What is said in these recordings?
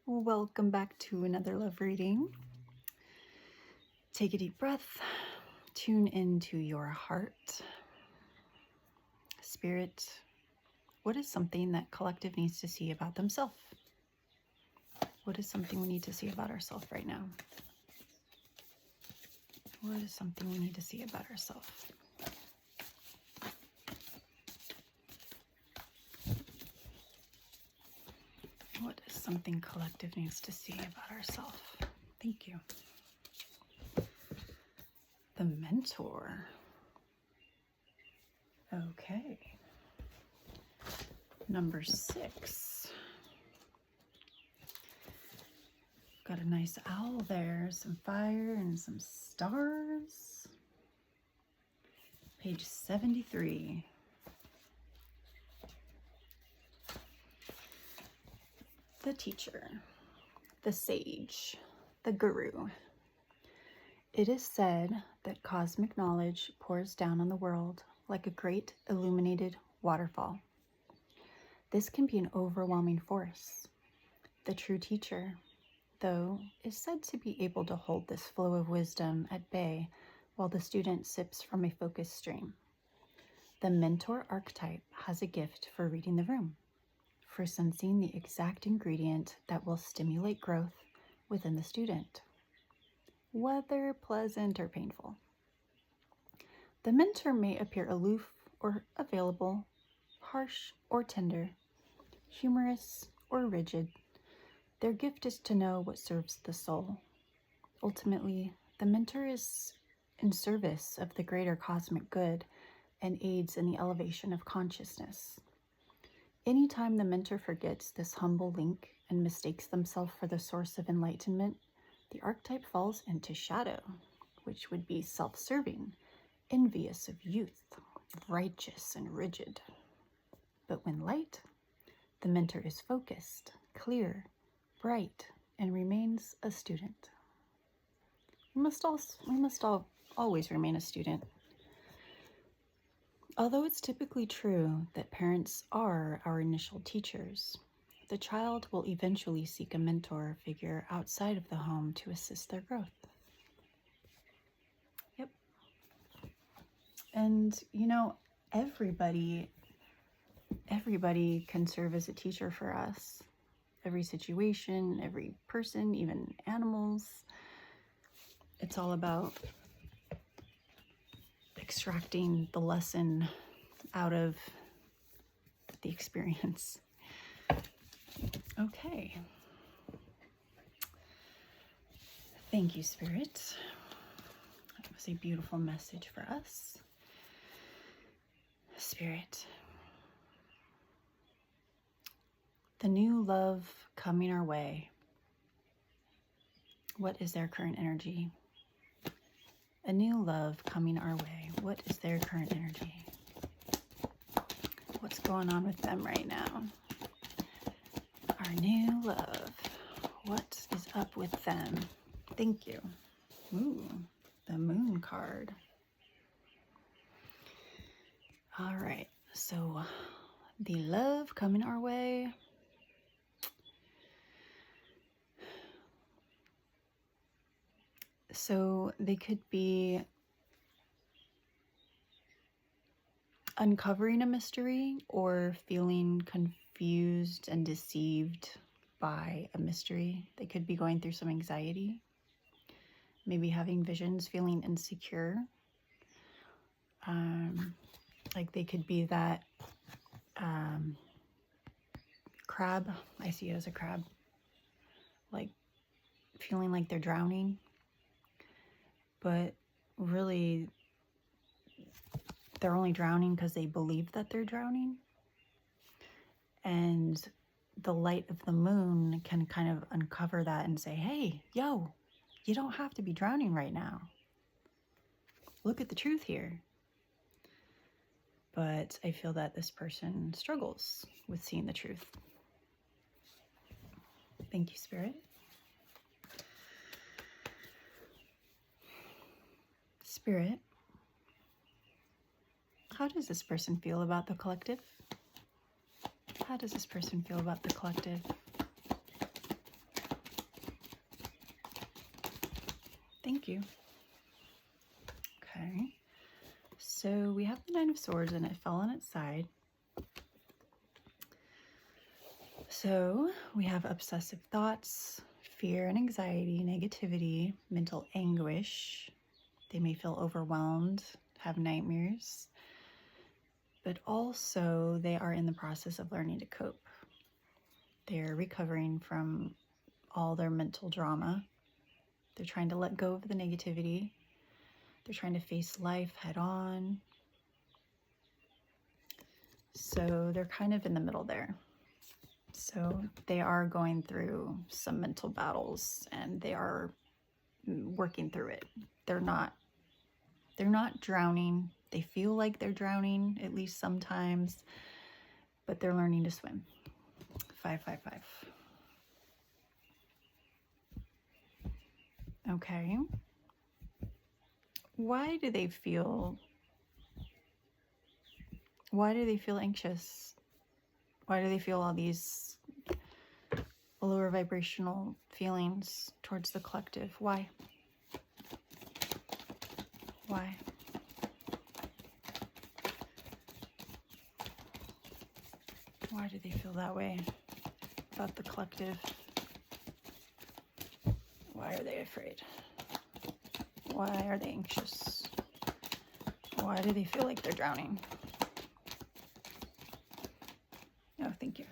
Welcome back to another love reading. Take a deep breath, tune into your heart. Spirit, what is something that collective needs to see about themselves? What is something we need to see about ourselves right now? What is something we need to see about ourselves? What is something collective needs to see about ourselves? Thank you. The Mentor. Okay. Number 6. Got a nice owl there, some fire and some stars. Page 73. The teacher, the sage, the guru. It is said that cosmic knowledge pours down on the world like a great illuminated waterfall. This can be an overwhelming force. The true teacher, though, is said to be able to hold this flow of wisdom at bay while the student sips from a focused stream. The mentor archetype has a gift for reading the room, for sensing the exact ingredient that will stimulate growth within the student, whether pleasant or painful. The mentor may appear aloof or available, harsh or tender, humorous or rigid. Their gift is to know what serves the soul. Ultimately, the mentor is in service of the greater cosmic good and aids in the elevation of consciousness. Anytime the mentor forgets this humble link and mistakes themselves for the source of enlightenment, the archetype falls into shadow, which would be self-serving, envious of youth, righteous and rigid. But when light, the mentor is focused, clear, bright, and remains a student. We must always remain a student. Although it's typically true that parents are our initial teachers, the child will eventually seek a mentor figure outside of the home to assist their growth. Yep. And you know, everybody can serve as a teacher for us. Every situation, every person, even animals. It's all about extracting the lesson out of the experience. Okay. Thank you, Spirit. That was a beautiful message for us. Spirit. The new love coming our way. What is their current energy? A new love coming our way. What is their current energy? What's going on with them right now? Our new love. What is up with them? Thank you. Ooh, the Moon card. All right, so the love coming our way. So they could be uncovering a mystery or feeling confused and deceived by a mystery. They could be going through some anxiety, maybe having visions, feeling insecure. Like they could be that crab. I see it as a crab. Like feeling like they're drowning. But really, they're only drowning because they believe that they're drowning. And the light of the moon can kind of uncover that and say, hey, yo, you don't have to be drowning right now. Look at the truth here. But I feel that this person struggles with seeing the truth. Thank you, Spirit. Spirit, how does this person feel about the collective? How does this person feel about the collective? Thank you. Okay. So we have the Nine of Swords and it fell on its side. So we have obsessive thoughts, fear and anxiety, negativity, mental anguish. They may feel overwhelmed, have nightmares, but also they are in the process of learning to cope. They're recovering from all their mental drama. They're trying to let go of the negativity. They're trying to face life head on. So they're kind of in the middle there. So they are going through some mental battles and they are working through it. They're not drowning. They feel like they're drowning, at least sometimes, but they're learning to swim. 555. Okay. Why do they feel anxious? Why do they feel all these lower vibrational feelings towards the collective? Why? Why? Why do they feel that way about the collective? Why are they afraid? Why are they anxious? Why do they feel like they're drowning? Oh, thank you.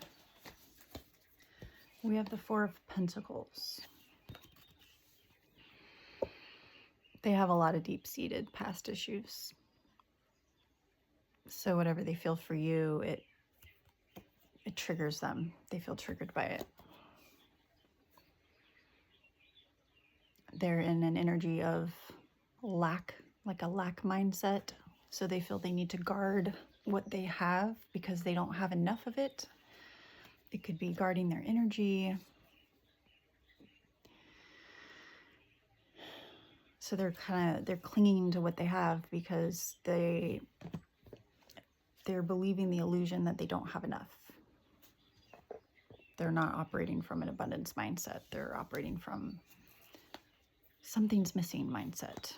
We have the Four of Pentacles. They have a lot of deep-seated past issues. So whatever they feel for you, it triggers them. They feel triggered by it. They're in an energy of lack, like a lack mindset. So they feel they need to guard what they have because they don't have enough of it. It could be guarding their energy. So they're clinging to what they have because they're believing the illusion that they don't have enough. They're not operating from an abundance mindset. They're operating from something's missing mindset,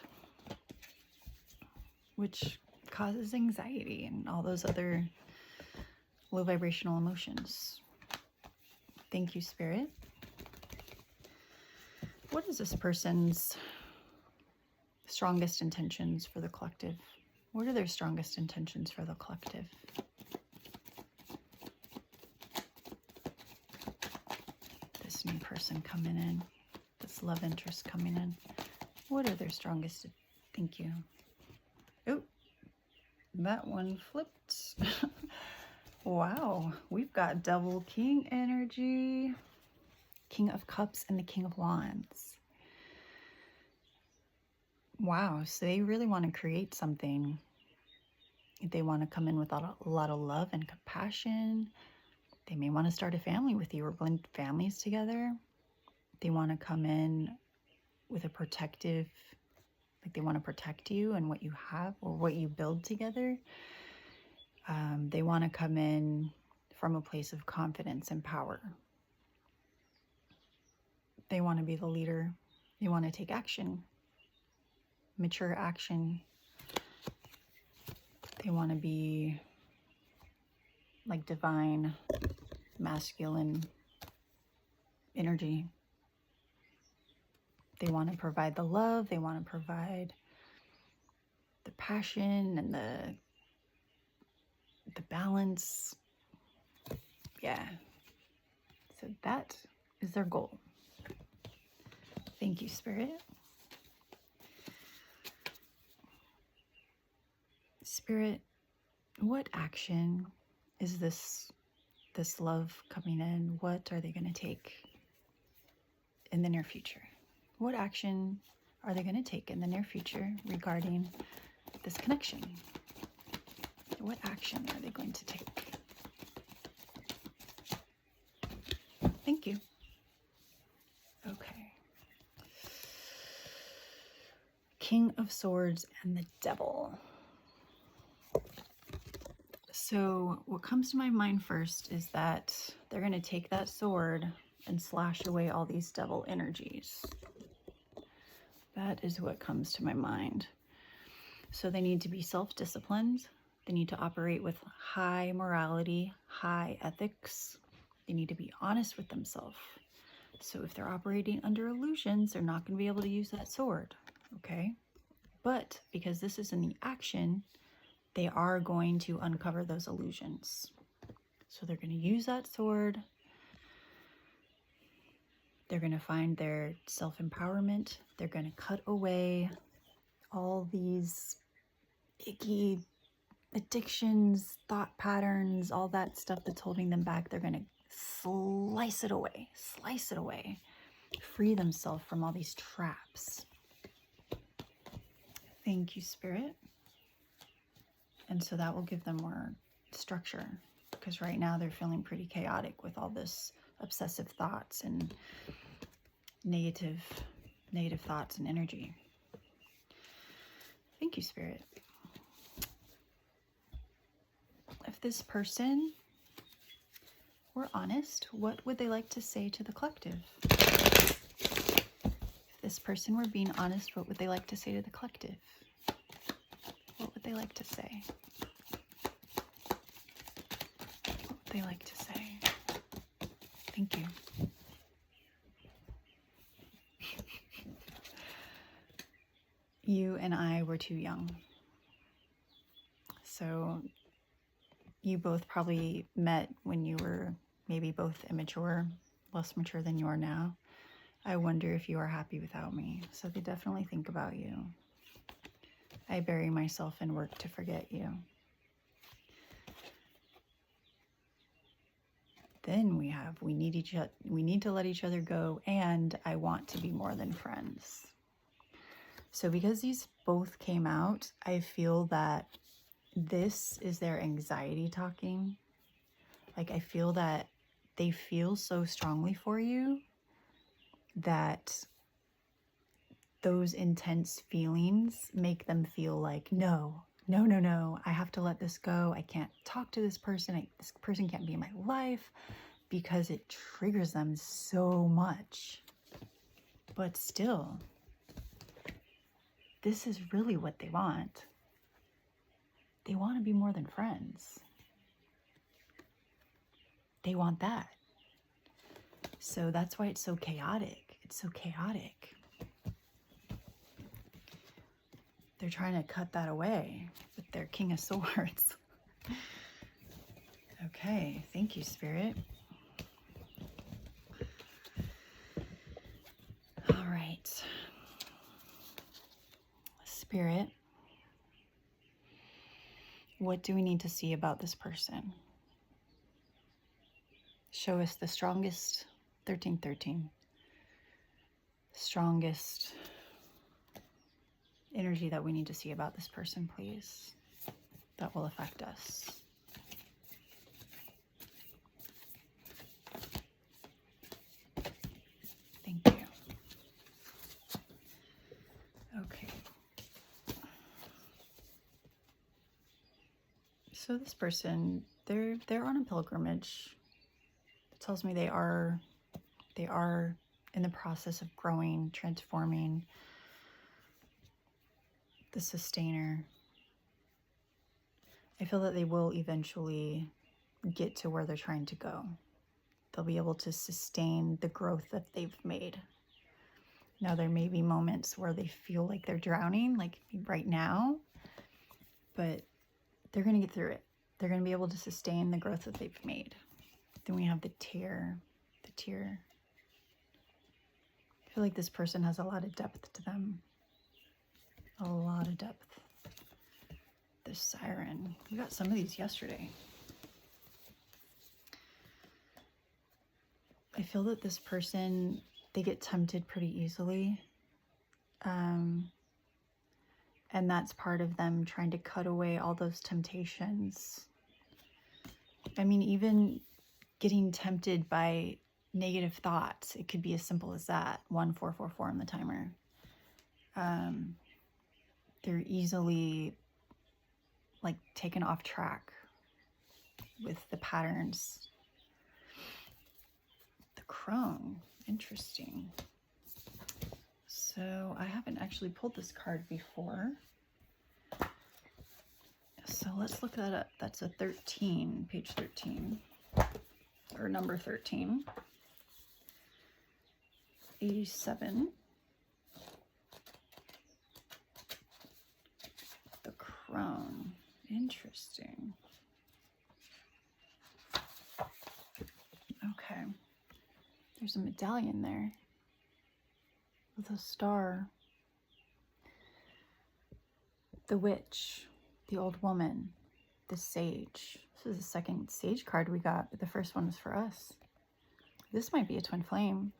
which causes anxiety and all those other low vibrational emotions. Thank you, Spirit. What is this person's strongest intentions for the collective? What are their strongest intentions for the collective? This new person coming in, this love interest coming in. What are their strongest? Thank you. Oh, that one flipped. Wow, we've got double king energy, King of Cups and the King of Wands. Wow, so they really want to create something. They want to come in with a lot of love and compassion. They may want to start a family with you or blend families together. They want to come in with a protective, like they want to protect you and what you have or what you build together. They want to come in from a place of confidence and power. They want to be the leader. They want to take action, mature action. They want to be like divine, masculine energy. They want to provide the love. They want to provide the passion and the balance. Yeah. So that is their goal. Thank you, Spirit. Spirit, what action is this love coming in? What are they going to take in the near future? What action are they going to take in the near future regarding this connection? What action are they going to take? Thank you. Okay. King of Swords and the Devil. So what comes to my mind first is that they're going to take that sword and slash away all these devil energies. That is what comes to my mind. So they need to be self-disciplined. They need to operate with high morality, high ethics. They need to be honest with themselves. So if they're operating under illusions, they're not going to be able to use that sword, okay? But because this is in the action, they are going to uncover those illusions. So they're going to use that sword. They're going to find their self-empowerment. They're going to cut away all these icky addictions, thought patterns, all that stuff that's holding them back. They're going to slice it away, free themselves from all these traps. Thank you, Spirit. And so that will give them more structure, because right now they're feeling pretty chaotic with all this obsessive thoughts and negative thoughts and energy. Thank you, Spirit. If this person were honest, what would they like to say to the collective? If this person were being honest, what would they like to say to the collective? What would they like to say? What would they like to say? Thank you. You and I were too young. So you both probably met when you were maybe both immature, less mature than you are now. I wonder if you are happy without me. So they definitely think about you. I bury myself in work to forget you. Then we need to let each other go, and I want to be more than friends. So because these both came out, I feel that this is their anxiety talking. Like, I feel that they feel so strongly for you that those intense feelings make them feel like, no, I have to let this go. I can't talk to this person. This person can't be in my life, because it triggers them so much. But still, this is really what they want. They want to be more than friends. They want that. So that's why it's so chaotic. It's so chaotic. They're trying to cut that away with their King of Swords. Okay, thank you, Spirit. All right. Spirit, what do we need to see about this person? Show us the strongest 1313. Strongest energy that we need to see about this person, please. That will affect us. Thank you. Okay. So this person, they're on a pilgrimage. It tells me they are in the process of growing, transforming. The sustainer. I feel that they will eventually get to where they're trying to go. They'll be able to sustain the growth that they've made. Now, there may be moments where they feel like they're drowning, like right now, but they're going to get through it. They're going to be able to sustain the growth that they've made. Then we have the tear. I feel like this person has a lot of depth to them. A lot of depth. The Siren. We got some of these yesterday. I feel that this person, they get tempted pretty easily. And that's part of them trying to cut away all those temptations. I mean, even getting tempted by negative thoughts, it could be as simple as that. 1444 on the timer. They're easily like taken off track with the patterns. The crone, interesting. So So I haven't actually pulled this card before. So let's look that up. That's a 13, page 13, or number 13. 87. The Crone. Interesting. Okay. There's a medallion there with a star. The witch, the old woman, the sage. This is the second sage card we got, but the first one was for us. This might be a twin flame.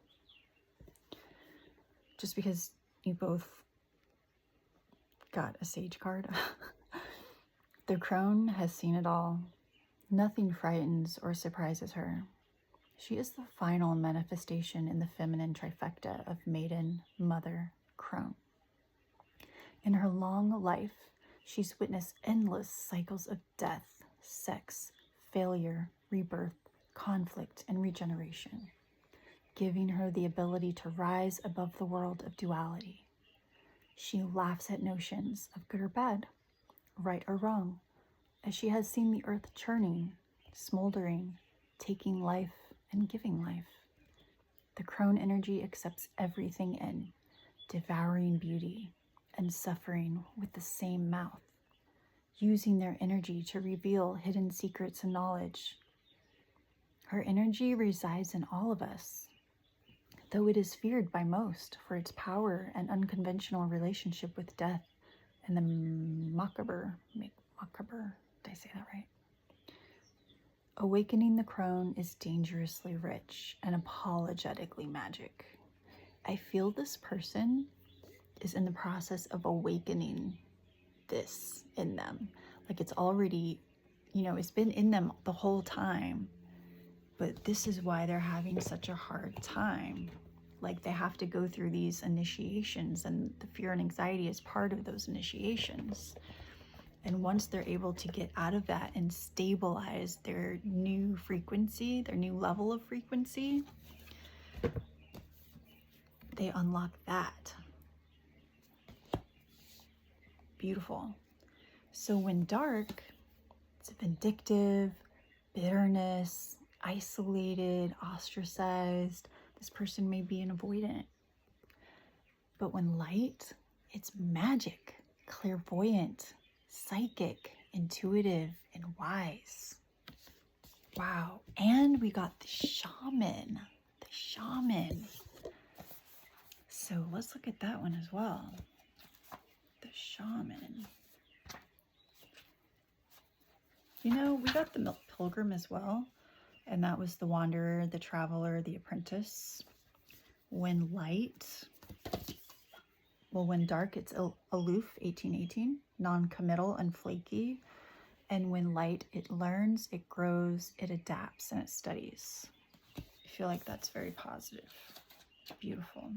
Just because you both got a sage card. The crone has seen it all. Nothing frightens or surprises her. She is the final manifestation in the feminine trifecta of maiden, mother, crone. In her long life, she's witnessed endless cycles of death, sex, failure, rebirth, conflict, and regeneration, giving her the ability to rise above the world of duality. She laughs at notions of good or bad, right or wrong, as she has seen the earth churning, smoldering, taking life and giving life. The crone energy accepts everything in, devouring beauty and suffering with the same mouth, using their energy to reveal hidden secrets and knowledge. Her energy resides in all of us, though it is feared by most for its power and unconventional relationship with death and the macabre. Did I say that right? Awakening the crone is dangerously rich and apologetically magic. I feel this person is in the process of awakening this in them. Like it's already, it's been in them the whole time, but this is why they're having such a hard time. Like they have to go through these initiations, and the fear and anxiety is part of those initiations. And once they're able to get out of that and stabilize their new frequency, their new level of frequency, they unlock that. Beautiful. So when dark, it's vindictive, bitterness, isolated, ostracized. This person may be an avoidant. But when light, it's magic, clairvoyant, psychic, intuitive, and wise. Wow. And we got the shaman. The shaman. So let's look at that one as well. The shaman. We got the pilgrim as well. And that was the wanderer, the traveler, the apprentice. When dark, it's aloof, 1818, non-committal and flaky. And when light, it learns, it grows, it adapts, and it studies. I feel like that's very positive. Beautiful.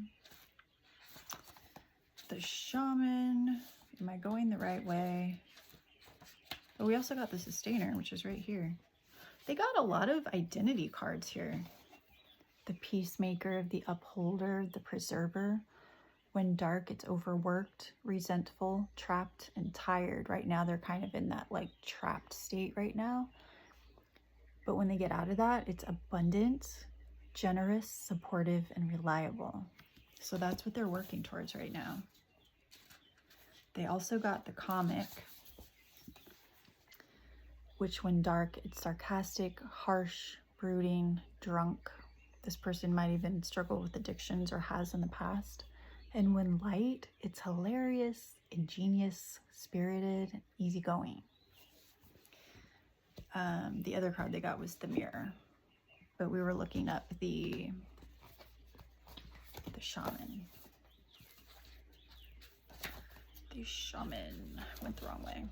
The shaman. Am I going the right way? But we also got the sustainer, which is right here. They got a lot of identity cards here. The peacemaker, the upholder, the preserver. When dark, it's overworked, resentful, trapped, and tired. Right now, they're kind of in that like trapped state right now. But when they get out of that, it's abundant, generous, supportive, and reliable. So that's what they're working towards right now. They also got the comic, which when dark, it's sarcastic, harsh, brooding, drunk. This person might even struggle with addictions or has in the past. And when light, it's hilarious, ingenious, spirited, easygoing. The other card they got was the mirror, but we were looking up the shaman. The shaman went the wrong way.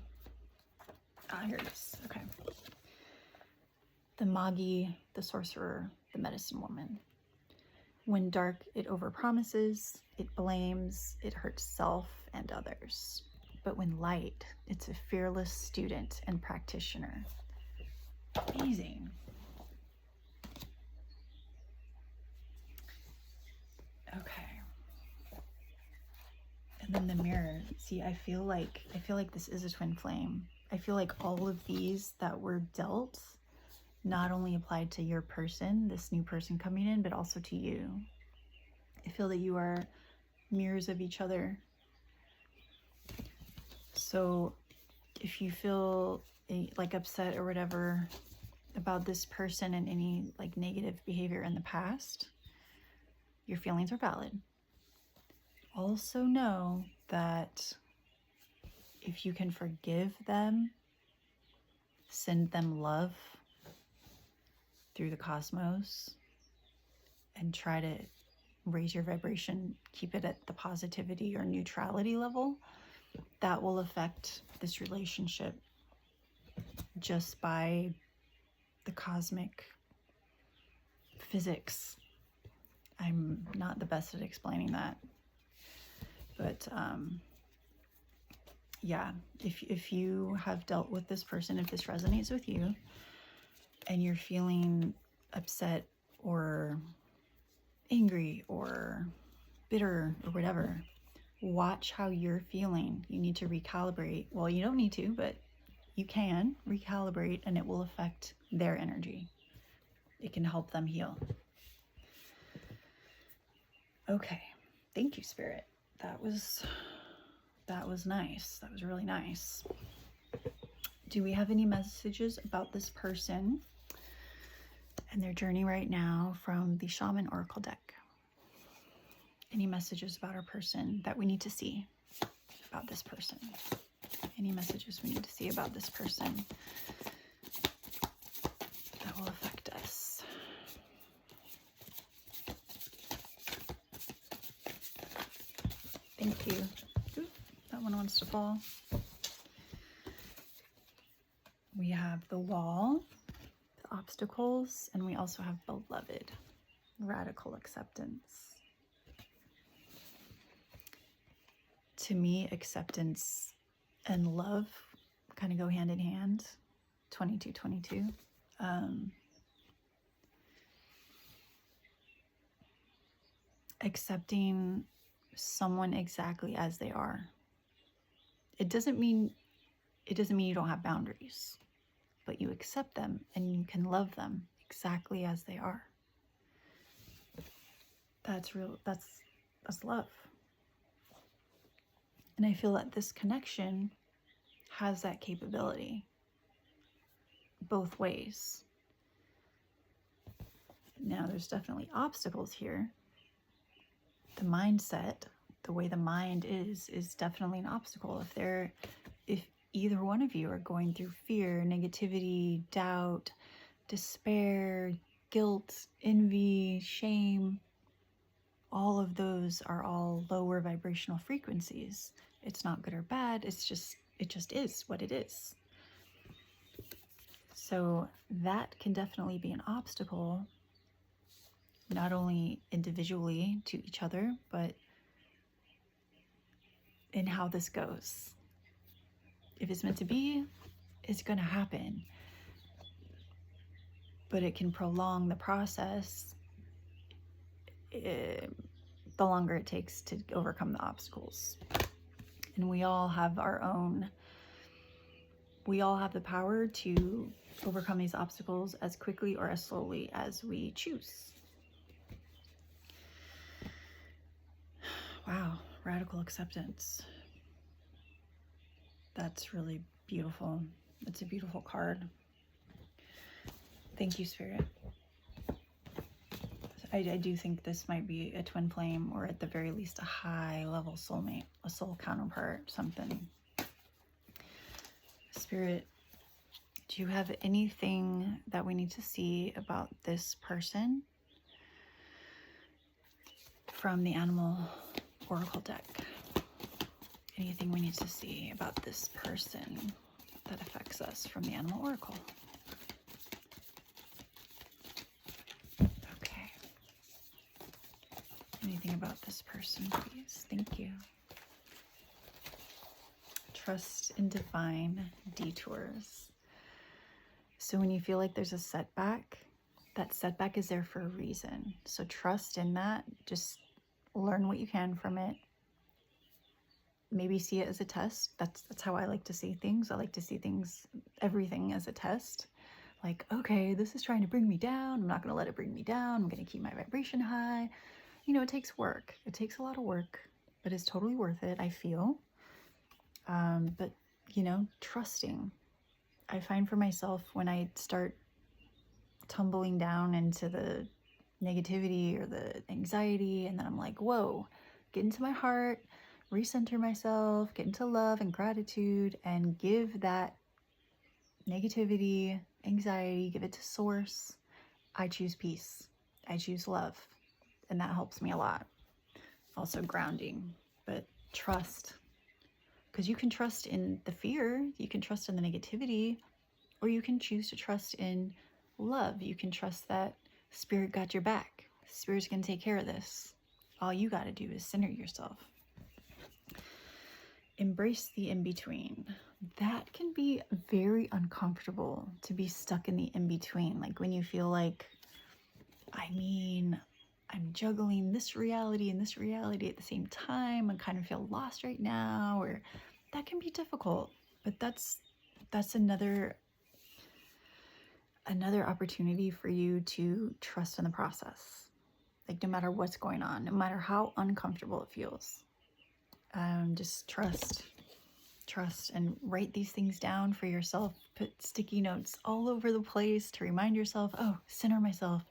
Here it is. Okay. The Magi, the sorcerer, the medicine woman. When dark, it overpromises, it blames, it hurts self and others. But when light, it's a fearless student and practitioner. Amazing. Okay. And then the mirror. See, I feel like this is a twin flame. I feel like all of these that were dealt not only applied to your person, this new person coming in, but also to you. I feel that you are mirrors of each other. So if you feel like upset or whatever about this person and any like negative behavior in the past, your feelings are valid. Also know that if you can forgive them, send them love through the cosmos, and try to raise your vibration, keep it at the positivity or neutrality level, that will affect this relationship just by the cosmic physics. I'm not the best at explaining that, but yeah, if you have dealt with this person, if this resonates with you and you're feeling upset or angry or bitter or whatever, watch how you're feeling. You need to recalibrate. Well, you don't need to, but you can recalibrate, and it will affect their energy. It can help them heal. Okay. Thank you, Spirit. That was nice. That was really nice. Do we have any messages about this person and their journey right now from the Shaman Oracle deck? Any messages about our person that we need to see about this person? Any messages we need to see about this person that will affect us? Thank you. Ooh, that one wants to fall. We have the wall, the obstacles, and we also have beloved, radical acceptance. To me, acceptance and love kind of go hand in hand. 2222. Accepting someone exactly as they are. It doesn't mean you don't have boundaries, but you accept them and you can love them exactly as they are. That's real. That's love. And I feel that this connection has that capability both ways. Now, there's definitely obstacles here. The mindset, the way the mind is definitely an obstacle. If either one of you are going through fear, negativity, doubt, despair, guilt, envy, shame, all of those are all lower vibrational frequencies. It's not good or bad. It just is what it is. So that can definitely be an obstacle, not only individually to each other, but in how this goes. If it's meant to be, it's going to happen. But it can prolong the process the longer it takes to overcome the obstacles. And we all have the power to overcome these obstacles as quickly or as slowly as we choose. Wow, radical acceptance. That's really beautiful. It's a beautiful card. Thank you, Spirit. I do think this might be a twin flame, or at the very least a high level soulmate, a soul counterpart, something. Spirit, do you have anything that we need to see about this person from the Animal Oracle deck? Anything we need to see about this person that affects us from the Animal Oracle? Okay. Anything about this person, please? Thank you. Trust in divine detours. So when you feel like there's a setback, that setback is there for a reason. So trust in that. Just learn what you can from it. maybe see it as a test. That's how I like to see things. I like to see things, everything as a test. Like, okay, this is trying to bring me down. I'm not going to let it bring me down. I'm going to keep my vibration high. You know, it takes work. It takes a lot of work, but it's totally worth it, I feel. But, you know, trusting. I find for myself when I start tumbling down into the negativity or the anxiety, and then I'm like, whoa, get into my heart, recenter myself, get into love and gratitude, and give that negativity, anxiety, give it to source. I choose peace. I choose love. And that helps me a lot. Also grounding, but trust. Because you can trust in the fear, you can trust in the negativity, or you can choose to trust in love. You can trust that Spirit got your back. Spirit's going to take care of this. All you got to do is center yourself. Embrace the in-between. That can be very uncomfortable to be stuck in the in-between. Like when you feel like, I'm juggling this reality and this reality at the same time. I kind of feel lost right now, or that can be difficult. But that's another opportunity for you to trust in the process. Like no matter what's going on, no matter how uncomfortable it feels, just trust, and write these things down for yourself. Put sticky notes all over the place to remind yourself, oh, center myself,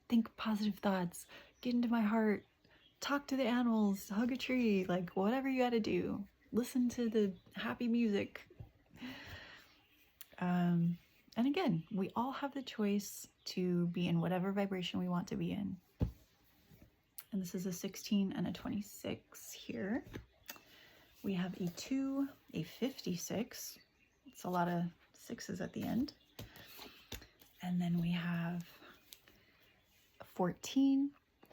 think positive thoughts, get into my heart, talk to the animals, hug a tree, like whatever you got to do. Listen to the happy music. And again, we all have the choice to be in whatever vibration we want to be in. And this is a 16 and a 26 here. We have a 2, a 56. It's a lot of sixes at the end. And then we have 14,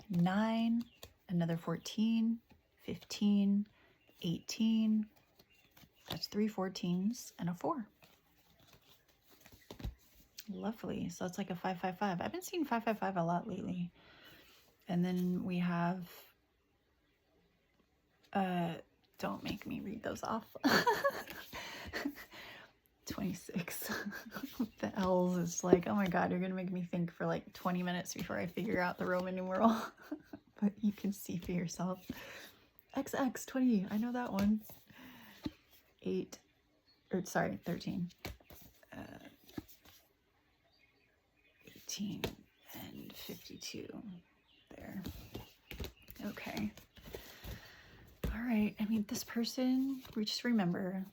9, another 14, 15, 18. That's 3 14s and a 4. Lovely. So it's like a 555. I've been seeing 555 a lot lately. And then we have, don't make me read those off. 26. The L's is like, oh my God, you're going to make me think for like 20 minutes before I figure out the Roman numeral. But you can see for yourself. XX, 20. I know that one. 13. 18 and 52 there. Okay. All right. I mean, this person, we just remember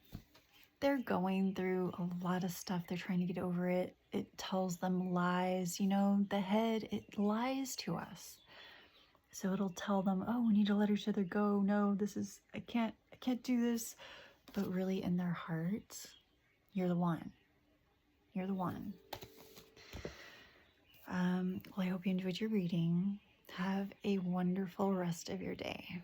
they're going through a lot of stuff. They're trying to get over it. It tells them lies. You know, the head, it lies to us. So it'll tell them, oh, we need to let each other go. No, I can't do this. But really in their hearts, you're the one. You're the one. Well, I hope you enjoyed your reading. Have a wonderful rest of your day.